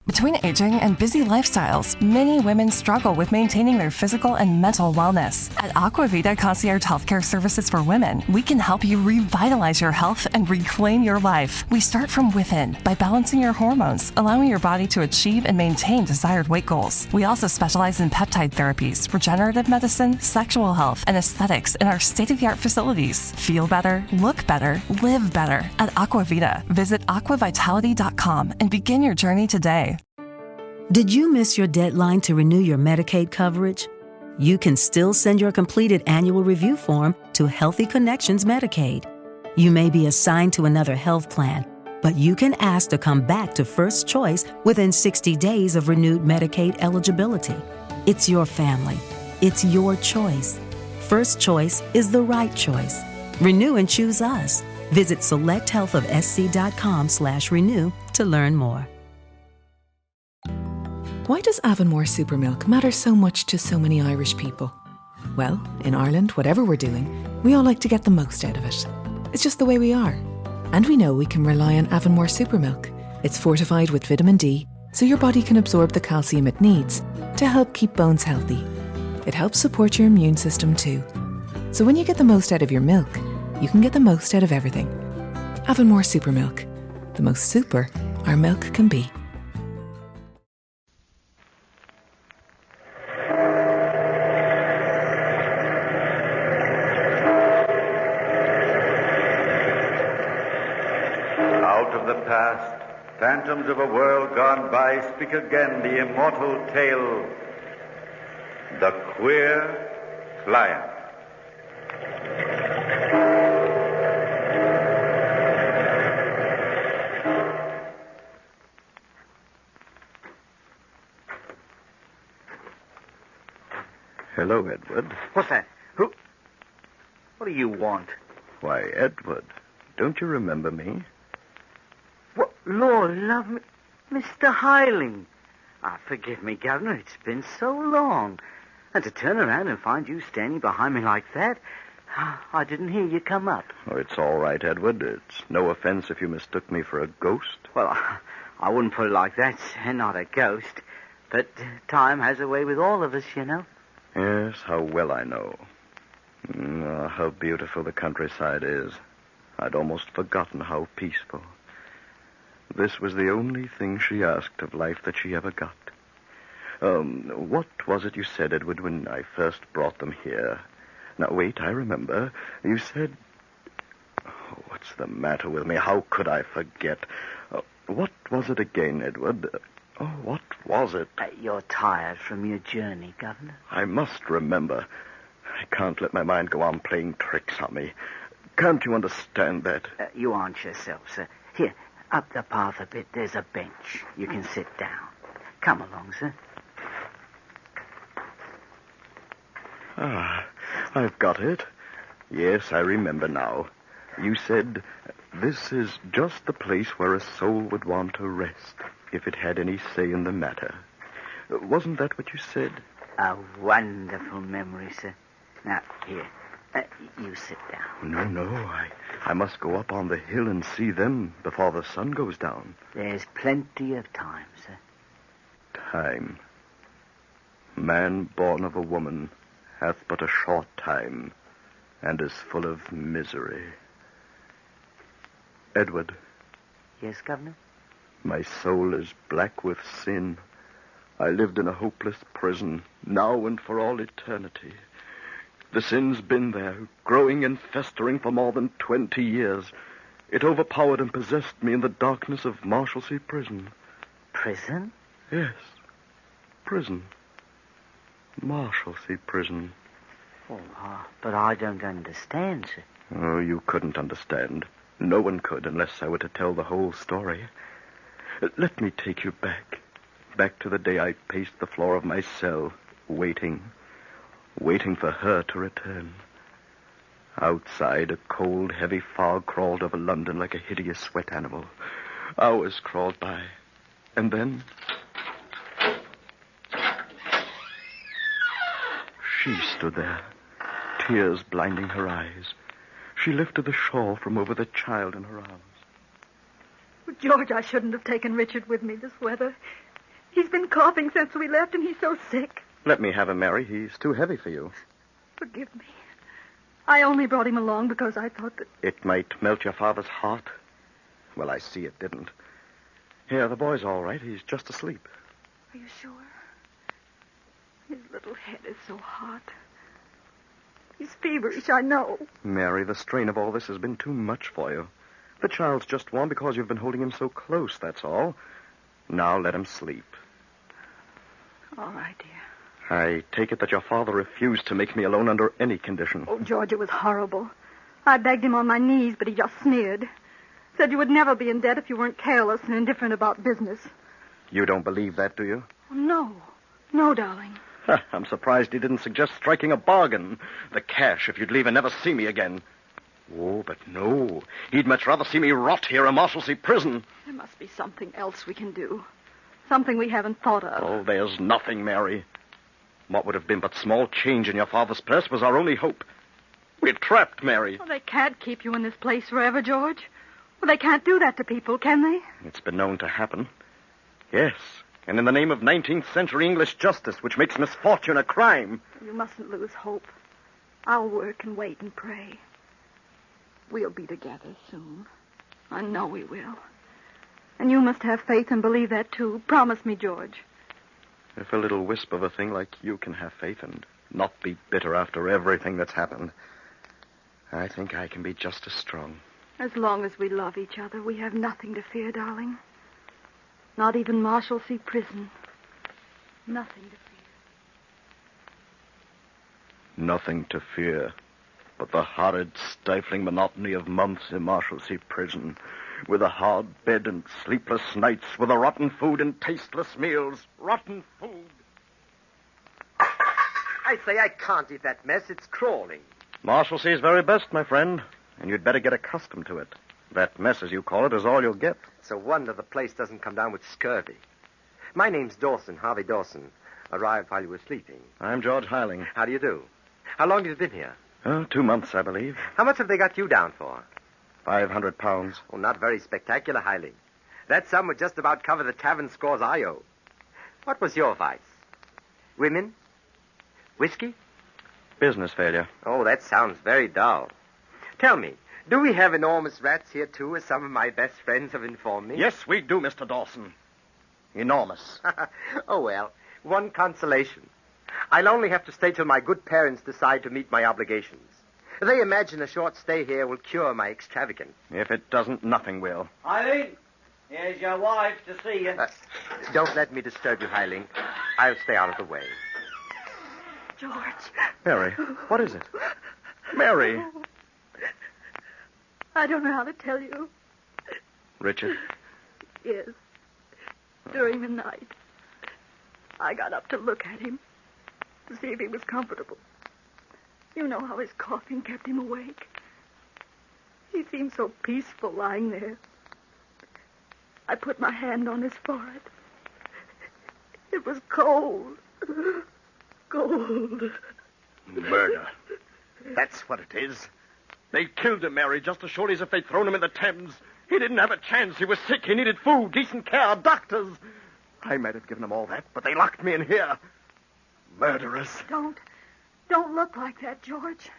Between aging and busy lifestyles, many women struggle with maintaining their physical and mental wellness. At Aquavita Concierge Healthcare Services for Women, we can help you revitalize your health and reclaim your life. We start from within by balancing your hormones, allowing your body to achieve and maintain desired weight goals. We also specialize in peptide therapies, regenerative medicine, sexual health, and aesthetics in our state-of-the-art facilities. Feel better, look better, live better at Aquavita. Visit aquavitality.com and begin your journey today. Did you miss your deadline to renew your Medicaid coverage? You can still send your completed annual review form to Healthy Connections Medicaid. You may be assigned to another health plan, but you can ask to come back to First Choice within 60 days of renewed Medicaid eligibility. It's your family. It's your choice. First Choice is the right choice. Renew and choose us. Visit selecthealthofsc.com/renew to learn more. Why does Avonmore Supermilk matter so much to so many Irish people? Well, in Ireland, whatever we're doing, we all like to get the most out of it. It's just the way we are. And we know we can rely on Avonmore Supermilk. It's fortified with vitamin D, so your body can absorb the calcium it needs to help keep bones healthy. It helps support your immune system too. So when you get the most out of your milk, you can get the most out of everything. Avonmore Supermilk. The most super our milk can be. Past, phantoms of a world gone by speak again the immortal tale, The Queer Client. Hello, Edward. What's that? Who? What do you want? Why, Edward, don't you remember me? What? Lord love me. Mr. Hyling. Forgive me, Governor. It's been so long. And to turn around and find you standing behind me like that, I didn't hear you come up. Oh, it's all right, Edward. It's no offense if you mistook me for a ghost. Well, I wouldn't put it like that, sir. Not a ghost. But time has a way with all of us, you know. Yes, how well I know. How beautiful the countryside is. I'd almost forgotten how peaceful. This was the only thing she asked of life that she ever got. What was it you said, Edward, when I first brought them here? Now, wait, I remember. You said... Oh, what's the matter with me? How could I forget? What was it again, Edward? What was it? You're tired from your journey, Governor. I must remember. I can't let my mind go on playing tricks on me. Can't you understand that? You aren't yourself, sir. Here, up the path a bit, there's a bench. You can sit down. Come along, sir. I've got it. Yes, I remember now. You said, this is just the place where a soul would want to rest if it had any say in the matter. Wasn't that what you said? A wonderful memory, sir. Now, here, you sit down. No. I must go up on the hill and see them before the sun goes down. There's plenty of time, sir. Time. Man born of a woman hath but a short time and is full of misery. Edward. Yes, Governor? My soul is black with sin. I lived in a hopeless prison, now and for all eternity. The sin's been there, growing and festering for more than 20 years. It overpowered and possessed me in the darkness of Marshalsea Prison. Prison? Yes, prison. Marshalsea Prison. Oh, but I don't understand, sir. Oh, you couldn't understand. No one could unless I were to tell the whole story. Let me take you back to the day I paced the floor of my cell, waiting for her to return. Outside, a cold, heavy fog crawled over London like a hideous wet animal. Hours crawled by, and then... she stood there, tears blinding her eyes. She lifted the shawl from over the child in her arms. George, I shouldn't have taken Richard with me this weather. He's been coughing since we left, and he's so sick. Let me have him, Mary. He's too heavy for you. Forgive me. I only brought him along because I thought that... It might melt your father's heart. Well, I see it didn't. Here, the boy's all right. He's just asleep. Are you sure? His little head is so hot. He's feverish, I know. Mary, the strain of all this has been too much for you. The child's just warm because you've been holding him so close, that's all. Now let him sleep. All right, dear. I take it that your father refused to make me alone under any condition. Oh, George, it was horrible. I begged him on my knees, but he just sneered. Said you would never be in debt if you weren't careless and indifferent about business. You don't believe that, do you? Oh, no. No, darling. I'm surprised he didn't suggest striking a bargain. The cash, if you'd leave and never see me again. Oh, but no. He'd much rather see me rot here in Marshalsea prison. There must be something else we can do. Something we haven't thought of. Oh, there's nothing, Mary. What would have been but small change in your father's purse was our only hope. We're trapped, Mary. Well, they can't keep you in this place forever, George. Well, they can't do that to people, can they? It's been known to happen. Yes, and in the name of 19th century English justice, which makes misfortune a crime. You mustn't lose hope. I'll work and wait and pray. We'll be together soon. I know we will. And you must have faith and believe that, too. Promise me, George. If a little wisp of a thing like you can have faith and not be bitter after everything that's happened, I think I can be just as strong. As long as we love each other, we have nothing to fear, darling. Not even Marshalsea prison. Nothing to fear. Nothing to fear but the horrid, stifling monotony of months in Marshalsea prison, with a hard bed and sleepless nights, with the rotten food and tasteless meals. Rotten food. I say, I can't eat that mess. It's crawling. Marshalsea's very best, my friend, and you'd better get accustomed to it. That mess, as you call it, is all you'll get. It's a wonder the place doesn't come down with scurvy. My name's Dawson, Harvey Dawson. Arrived while you were sleeping. I'm George Hiling. How do you do? How long have you been here? 2 months, I believe. How much have they got you down for? 500 pounds. Oh, not very spectacular, Hiling. That sum would just about cover the tavern scores I owe. What was your vice? Women? Whiskey? Business failure. Oh, that sounds very dull. Tell me, do we have enormous rats here, too, as some of my best friends have informed me? Yes, we do, Mr. Dawson. Enormous. Oh, well, one consolation. I'll only have to stay till my good parents decide to meet my obligations. They imagine a short stay here will cure my extravagance. If it doesn't, nothing will. Eileen, here's your wife to see you. Don't let me disturb you, Hiling. I'll stay out of the way. George. Mary, what is it? Mary. I don't know how to tell you. Richard. Yes. During the night, I got up to look at him, to see if he was comfortable. You know how his coughing kept him awake. He seemed so peaceful lying there. I put my hand on his forehead. It was cold. Cold. Murder. That's what it is. They killed him, Mary, just as surely as if they'd thrown him in the Thames. He didn't have a chance. He was sick. He needed food, decent care, doctors. I might have given him all that, but they locked me in here. Murderers. Don't look like that, George.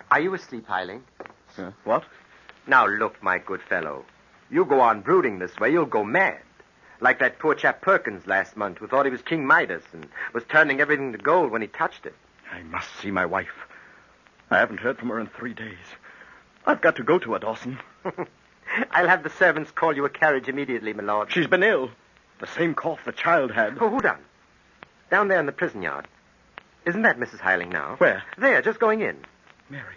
Are you asleep, Hiling? What? Now, look, my good fellow. You go on brooding this way, you'll go mad. Like that poor chap Perkins last month who thought he was King Midas and was turning everything to gold when he touched it. I must see my wife. I haven't heard from her in 3 days. I've got to go to her, Dawson. I'll have the servants call you a carriage immediately, my lord. She's been ill. The same cough the child had. Oh, hold on. Down there in the prison yard. Isn't that Mrs. Hiling now? Where? There, just going in. Mary.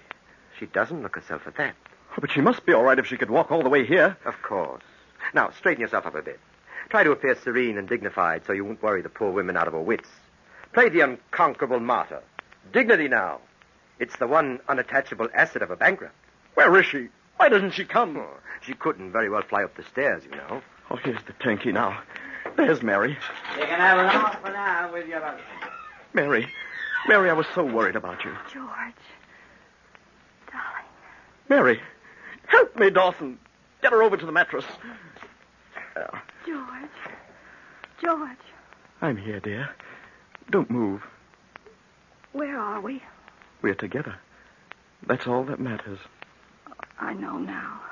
She doesn't look herself at that. Oh, but she must be all right if she could walk all the way here. Of course. Now, straighten yourself up a bit. Try to appear serene and dignified so you won't worry the poor women out of her wits. Play the unconquerable martyr. Dignity now. It's the one unattachable asset of a bankrupt. Where is she? Why doesn't she come? Oh, she couldn't very well fly up the stairs, you know. Oh, here's the tanky now. There's Mary. You can have an half an hour with your husband. Mary. Mary, I was so worried about you. George. Darling. Mary, help me, Dawson. Get her over to the mattress. George. I'm here, dear. Don't move. Where are we? We're together. That's all that matters. I know now.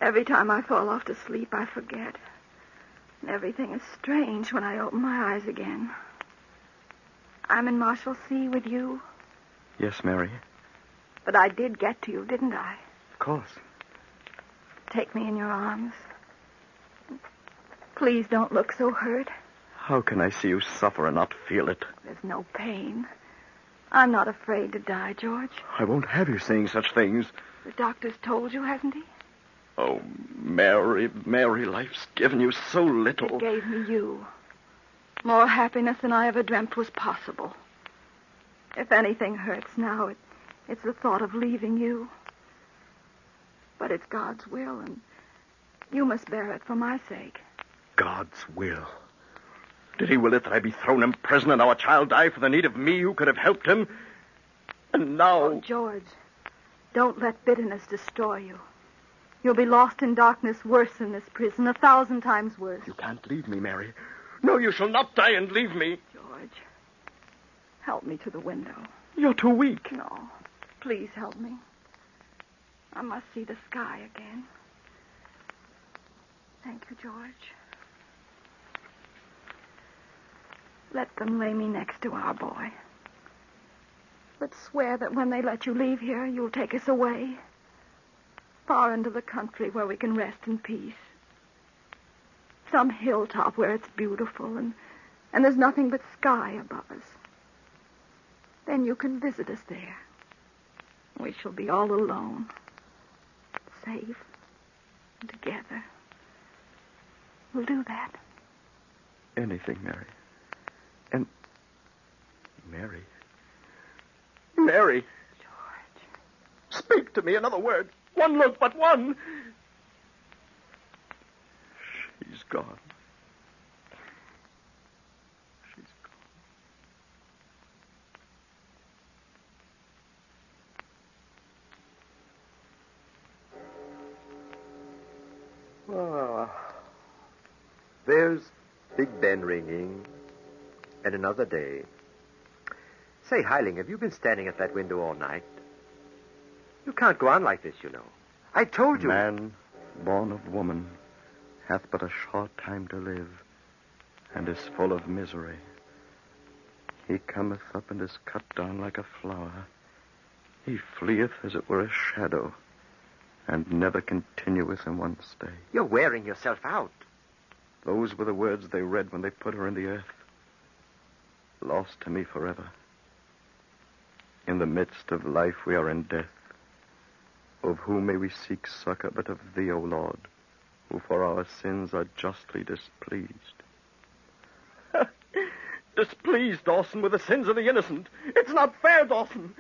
Every time I fall off to sleep, I forget. And everything is strange when I open my eyes again. I'm in Marshalsea with you. Yes, Mary. But I did get to you, didn't I? Of course. Take me in your arms. Please don't look so hurt. How can I see you suffer and not feel it? There's no pain. I'm not afraid to die, George. I won't have you saying such things. The doctor's told you, hasn't he? Oh, Mary, life's given you so little. It gave me you. More happiness than I ever dreamt was possible. If anything hurts now, it's the thought of leaving you. But it's God's will, and you must bear it for my sake. God's will? Did he will it that I be thrown in prison and our child die for the need of me who could have helped him? And now... Oh, George, don't let bitterness destroy you. You'll be lost in darkness worse than this prison, 1,000 times worse. You can't leave me, Mary. No, you shall not die and leave me. George, help me to the window. You're too weak. No, please help me. I must see the sky again. Thank you, George. Let them lay me next to our boy. But swear that when they let you leave here, you'll take us away. Far into the country where we can rest in peace. Some hilltop where it's beautiful and there's nothing but sky above us. Then you can visit us there. We shall be all alone. Safe. And together. We'll do that. Anything, Mary. And... Mary. George. Speak to me, another word. One look, but one. She's gone. She's gone. Oh, there's Big Ben ringing. And another day. Say, Heiling, have you been standing at that window all night? You can't go on like this, you know. I told you. Man, born of woman, hath but a short time to live, and is full of misery. He cometh up and is cut down like a flower. He fleeth as it were a shadow, and never continueth in one stay. You're wearing yourself out. Those were the words they read when they put her in the earth. Lost to me forever. In the midst of life we are in death. Of whom may we seek succor but of thee, O Lord, who for our sins are justly displeased. Displeased, Dawson, with the sins of the innocent. It's not fair, Dawson.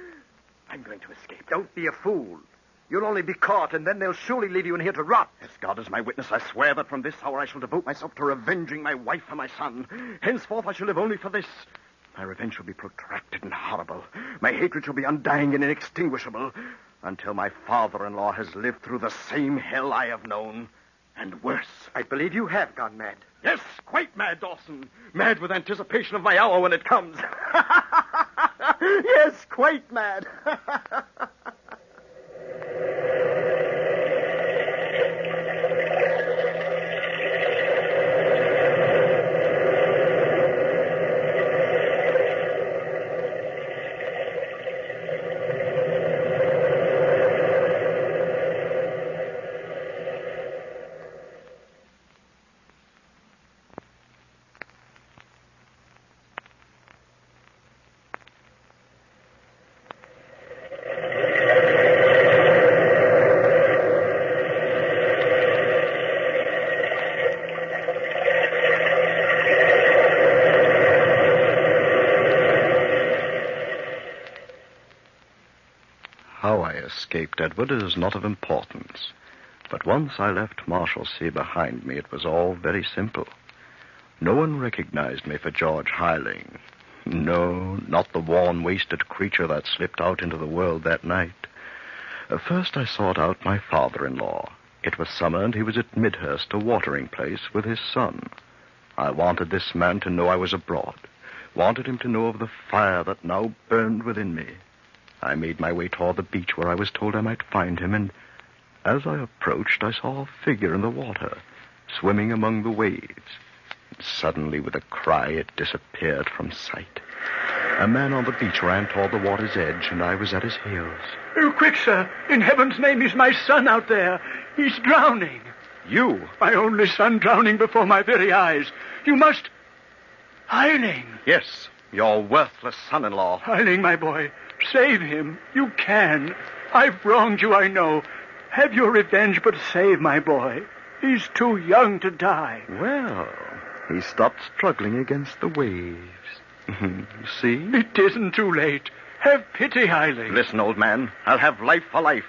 I'm going to escape. Don't be a fool. You'll only be caught, and then they'll surely leave you in here to rot. As God is my witness, I swear that from this hour I shall devote myself to revenging my wife and my son. Henceforth I shall live only for this. My revenge shall be protracted and horrible. My hatred shall be undying and inextinguishable, until my father-in-law has lived through the same hell I have known, and worse. I believe you have gone mad. Yes, quite mad, Dawson. Mad with anticipation of my hour when it comes. Yes, quite mad. How I escaped, Edward, is not of importance. But once I left Marshalsea behind me, it was all very simple. No one recognized me for George Heiling. No, not the worn, wasted creature that slipped out into the world that night. First, I sought out my father-in-law. It was summer, and he was at Midhurst, a watering place, with his son. I wanted this man to know I was abroad, wanted him to know of the fire that now burned within me. I made my way toward the beach where I was told I might find him, and as I approached, I saw a figure in the water, swimming among the waves. Suddenly, with a cry, it disappeared from sight. A man on the beach ran toward the water's edge, and I was at his heels. Oh, quick, sir. In heaven's name, is my son out there. He's drowning. You? My only son drowning before my very eyes. You must... Heiling. Yes, your worthless son-in-law. Heiling, my boy. Save him. You can. I've wronged you, I know. Have your revenge, but save my boy. He's too young to die. Well, he stopped struggling against the waves. See? It isn't too late. Have pity, Heiling. Listen, old man. I'll have life for life.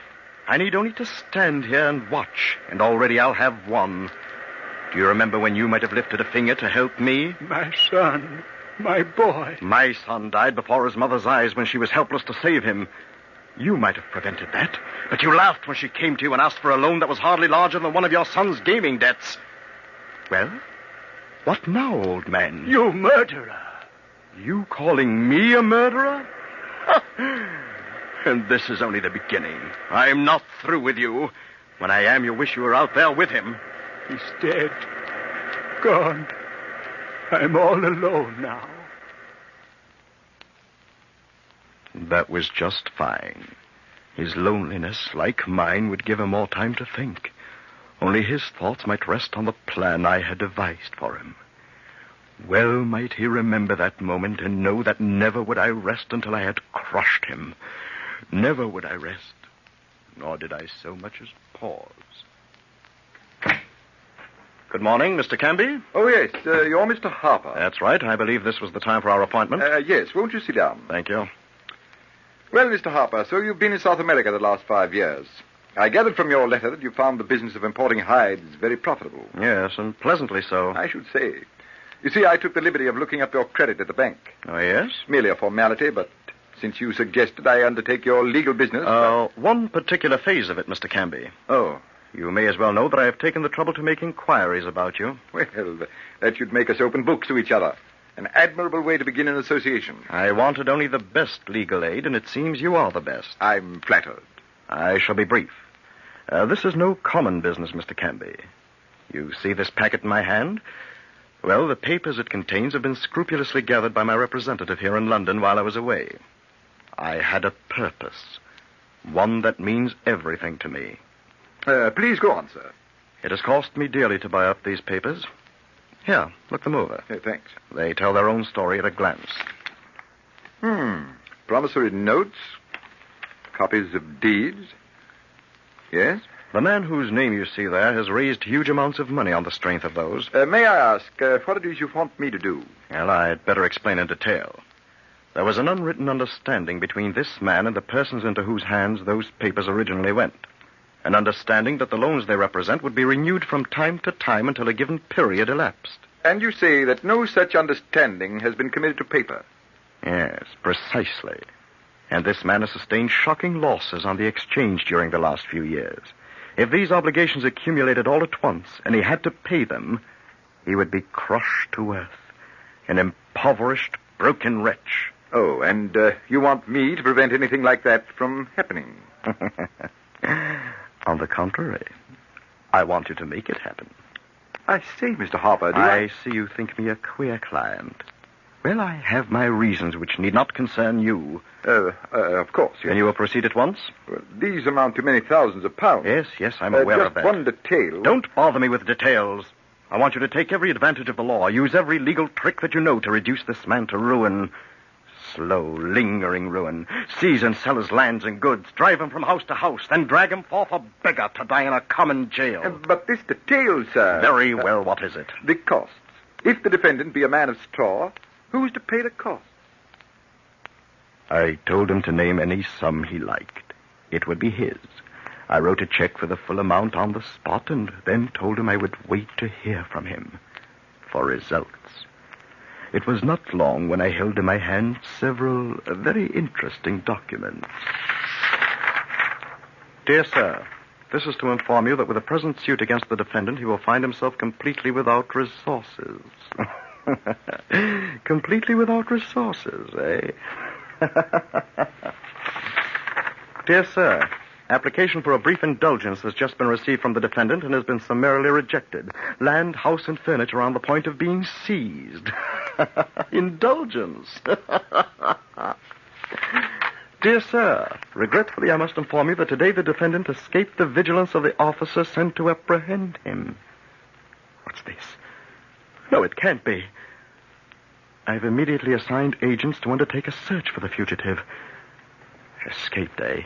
I need only to stand here and watch, and already I'll have won. Do you remember when you might have lifted a finger to help me? My son. My boy. My son died before his mother's eyes when she was helpless to save him. You might have prevented that, but you laughed when she came to you and asked for a loan that was hardly larger than one of your son's gaming debts. Well, what now, old man? You murderer. You calling me a murderer? And this is only the beginning. I'm not through with you. When I am, you wish you were out there with him. He's dead. Gone. I'm all alone now. That was just fine. His loneliness, like mine, would give him more time to think. Only his thoughts might rest on the plan I had devised for him. Well might he remember that moment and know that never would I rest until I had crushed him. Never would I rest, nor did I so much as pause. Good morning, Mr. Canby. Oh, yes. You're Mr. Harper. That's right. I believe this was the time for our appointment. Yes. Won't you sit down? Thank you. Well, Mr. Harper, so you've been in South America the last 5 years. I gathered from your letter that you found the business of importing hides very profitable. Yes, and pleasantly so. I should say. You see, I took the liberty of looking up your credit at the bank. Oh, yes? Merely a formality, but since you suggested I undertake your legal business... One particular phase of it, Mr. Canby. Oh. You may as well know that I have taken the trouble to make inquiries about you. Well, that should make us open books to each other. An admirable way to begin an association. I wanted only the best legal aid, and it seems you are the best. I'm flattered. I shall be brief. This is no common business, Mr. Canby. You see this packet in my hand? Well, the papers it contains have been scrupulously gathered by my representative here in London while I was away. I had a purpose. One that means everything to me. Please go on, sir. It has cost me dearly to buy up these papers. Here, look them over. Thanks. They tell their own story at a glance. Promissory notes. Copies of deeds. Yes? The man whose name you see there has raised huge amounts of money on the strength of those. May I ask what it is you want me to do? Well, I'd better explain in detail. There was an unwritten understanding between this man and the persons into whose hands those papers originally went. An understanding that the loans they represent would be renewed from time to time until a given period elapsed. And you say that no such understanding has been committed to paper? Yes, precisely. And this man has sustained shocking losses on the exchange during the last few years. If these obligations accumulated all at once, and he had to pay them, he would be crushed to earth, an impoverished, broken wretch. Oh, and you want me to prevent anything like that from happening? On the contrary, I want you to make it happen. I say, Mr. Harper, I see you think me a queer client. Well, I have my reasons which need not concern you. Of course, yes. Then you will proceed at once? Well, these amount to many thousands of pounds. Yes, I'm aware of that. Just one detail. Don't bother me with details. I want you to take every advantage of the law, use every legal trick that you know to reduce this man to ruin. Slow, lingering ruin. Seize and sell his lands and goods, drive him from house to house, then drag him forth a beggar to die in a common jail. But this detail, sir... Very well, what is it? The costs. If the defendant be a man of straw, who's to pay the costs? I told him to name any sum he liked. It would be his. I wrote a check for the full amount on the spot and then told him I would wait to hear from him for results. It was not long when I held in my hand several very interesting documents. Dear sir, this is to inform you that with the present suit against the defendant, he will find himself completely without resources. Completely without resources, eh? Dear sir, application for a brief indulgence has just been received from the defendant and has been summarily rejected. Land, house, and furniture are on the point of being seized. Indulgence. Dear sir, regretfully I must inform you that today the defendant escaped the vigilance of the officer sent to apprehend him. What's this? No, it can't be. I've immediately assigned agents to undertake a search for the fugitive. Escaped, eh?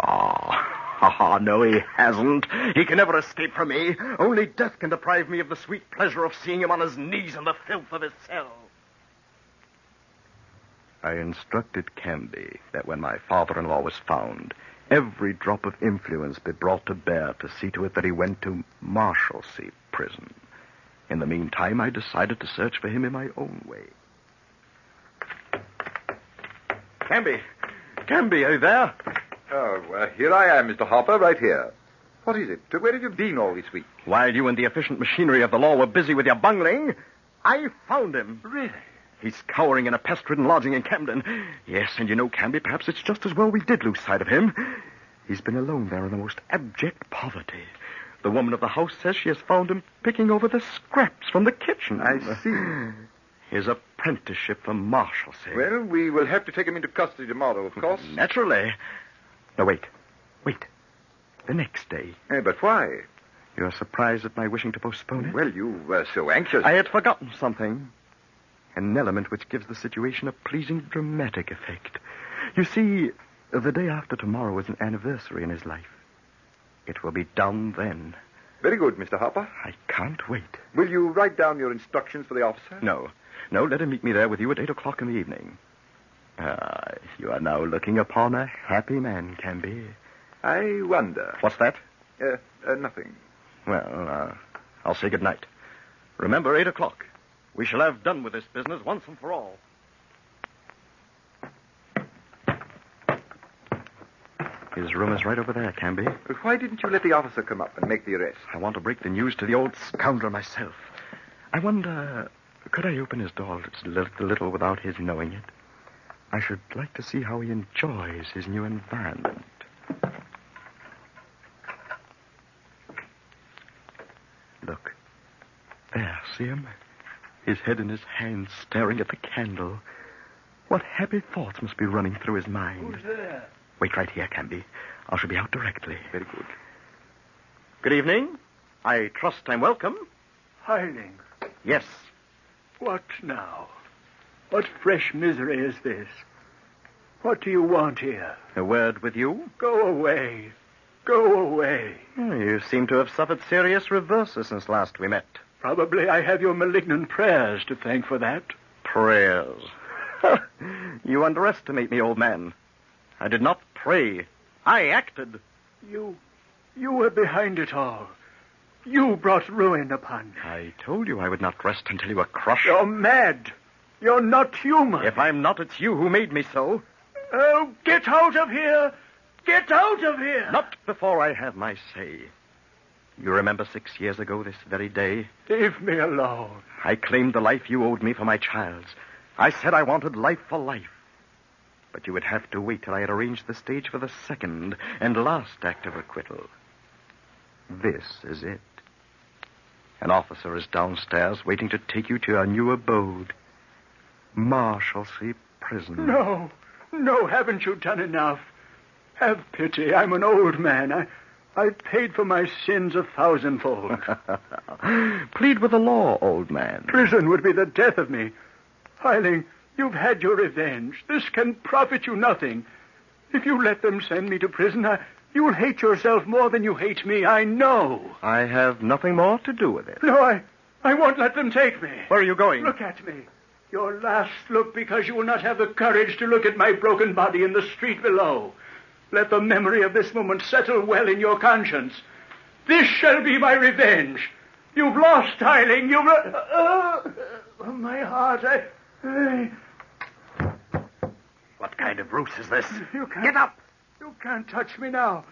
No, he hasn't. He can never escape from me. Only death can deprive me of the sweet pleasure of seeing him on his knees in the filth of his cell. I instructed Canby that when my father-in-law was found, every drop of influence be brought to bear to see to it that he went to Marshalsea Prison. In the meantime, I decided to search for him in my own way. Canby, are you there? Oh, here I am, Mr. Harper, right here. What is it? Where have you been all this week? While you and the efficient machinery of the law were busy with your bungling, I found him. Really? He's cowering in a pest-ridden lodging in Camden. Yes, and you know, Canby, perhaps it's just as well we did lose sight of him. He's been alone there in the most abject poverty. The woman of the house says she has found him picking over the scraps from the kitchen. I see. His apprenticeship for Marshalsea. Well, we will have to take him into custody tomorrow, of course. Naturally. No, wait. The next day. But why? You're surprised at my wishing to postpone it? Well, you were so anxious. I had forgotten something. An element which gives the situation a pleasing dramatic effect. You see, the day after tomorrow is an anniversary in his life. It will be done then. Very good, Mr. Harper. I can't wait. Will you write down your instructions for the officer? No, let him meet me there with you at 8 o'clock in the evening. You are now looking upon a happy man, Canby. I wonder. What's that? Nothing. Well, I'll say good night. Remember, 8 o'clock. We shall have done with this business once and for all. His room is right over there, Canby. But why didn't you let the officer come up and make the arrest? I want to break the news to the old scoundrel myself. I wonder, could I open his door just a little without his knowing it? I should like to see how he enjoys his new environment. Look. There, see him? His head in his hands, staring at the candle. What happy thoughts must be running through his mind? Who's there? Wait right here, Canby. I shall be out directly. Very good. Good evening. I trust I'm welcome. Hiling. Yes. What now? What fresh misery is this? What do you want here? A word with you? Go away. Go away. You seem to have suffered serious reverses since last we met. Probably I have your malignant prayers to thank for that. Prayers. You underestimate me, old man. I did not pray. I acted. You were behind it all. You brought ruin upon me. I told you I would not rest until you were crushed. You're mad. You're not human. If I'm not, it's you who made me so. Oh, get out of here. Get out of here. Not before I have my say. You remember 6 years ago this very day? Leave me alone. I claimed the life you owed me for my child's. I said I wanted life for life. But you would have to wait till I had arranged the stage for the second and last act of acquittal. This is it. An officer is downstairs waiting to take you to your new abode. Marshalsea Prison. No, haven't you done enough? Have pity. I'm an old man. I've paid for my sins 1,000-fold. Plead with the law, old man. Prison would be the death of me. Hiling, you've had your revenge. This can profit you nothing. If you let them send me to prison, you'll hate yourself more than you hate me. I know. I have nothing more to do with it. No, I won't let them take me. Where are you going? Look at me. Your last look, because you will not have the courage to look at my broken body in the street below. Let the memory of this moment settle well in your conscience. This shall be my revenge. You've lost, Hiling. My heart, What kind of ruse is this? You can't... Get up! You can't touch me now.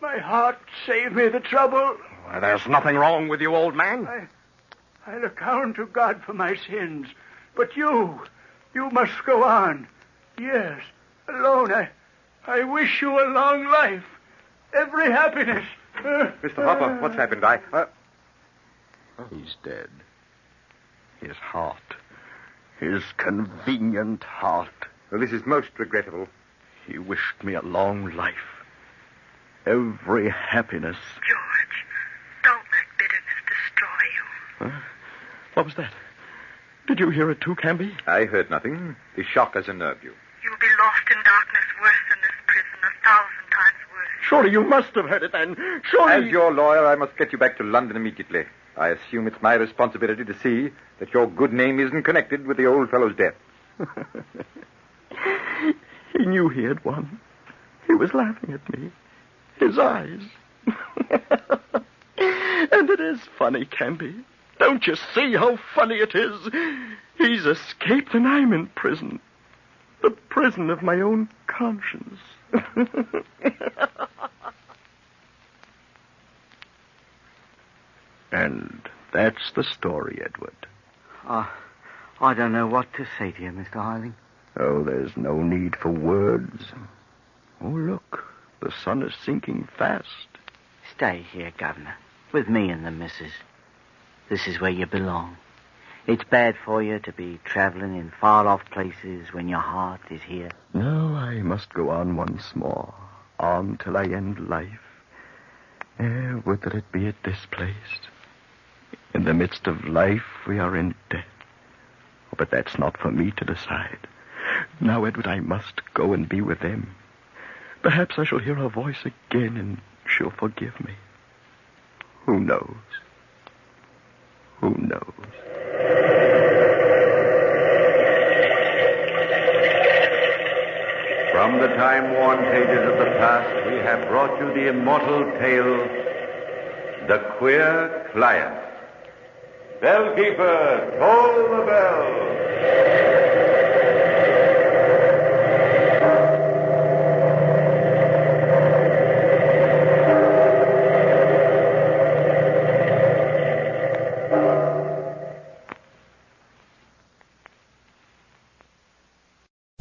My heart saved me the trouble. Well, there's nothing wrong with you, old man. I'll account to God for my sins. But you must go on. Yes, alone. I wish you a long life. Every happiness. Mr. Hopper, what's happened? He's dead. His heart. His convenient heart. Well, this is most regrettable. He wished me a long life. Every happiness. George, don't let bitterness destroy you. Huh? What was that? Did you hear it too, Canby? I heard nothing. The shock has unnerved you. You'll be lost in darkness worse than this prison, 1,000 times worse. Surely you must have heard it then. Surely... As your lawyer, I must get you back to London immediately. I assume it's my responsibility to see that your good name isn't connected with the old fellow's death. He knew he had won. He was laughing at me. His eyes. And it is funny, Canby. Don't you see how funny it is? He's escaped and I'm in prison. The prison of my own conscience. And that's the story, Edward. I don't know what to say to you, Mr. Hiling. Oh, there's no need for words. Oh, look. The sun is sinking fast. Stay here, Governor, with me and the missus. This is where you belong. It's bad for you to be traveling in far-off places when your heart is here. No, I must go on once more. On till I end life. Whether it be at this place. In the midst of life, we are in death. But that's not for me to decide. Now, Edward, I must go and be with them. Perhaps I shall hear her voice again and she'll forgive me. Who knows? Who knows? From the time-worn pages of the past, we have brought you the immortal tale, The Queer Client. Bellkeeper, toll the bell.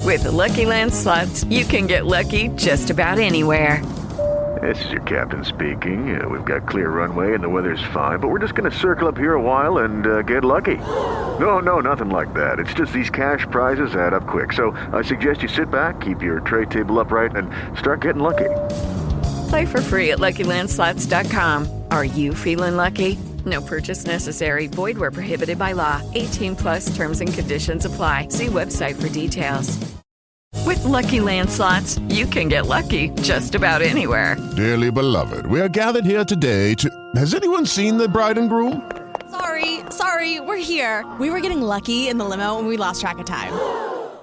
With the Lucky Land Slots, you can get lucky just about anywhere. This is your captain speaking. We've got clear runway and the weather's fine, but we're just going to circle up here a while and get lucky. No, nothing like that. It's just these cash prizes add up quick. So I suggest you sit back, keep your tray table upright, and start getting lucky. Play for free at LuckyLandSlots.com. Are you feeling lucky? No purchase necessary. Void where prohibited by law. 18+ terms and conditions apply. See website for details. With Lucky Land Slots, you can get lucky just about anywhere. Dearly beloved, we are gathered here today to... Has anyone seen the bride and groom? Sorry, we're here. We were getting lucky in the limo and we lost track of time.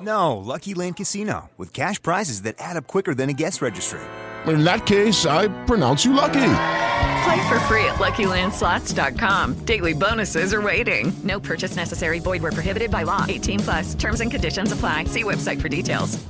No, Lucky Land Casino, with cash prizes that add up quicker than a guest registry. In that case, I pronounce you lucky. Play for free at LuckyLandSlots.com. Daily bonuses are waiting. No purchase necessary. Void where prohibited by law. 18+. Terms and conditions apply. See website for details.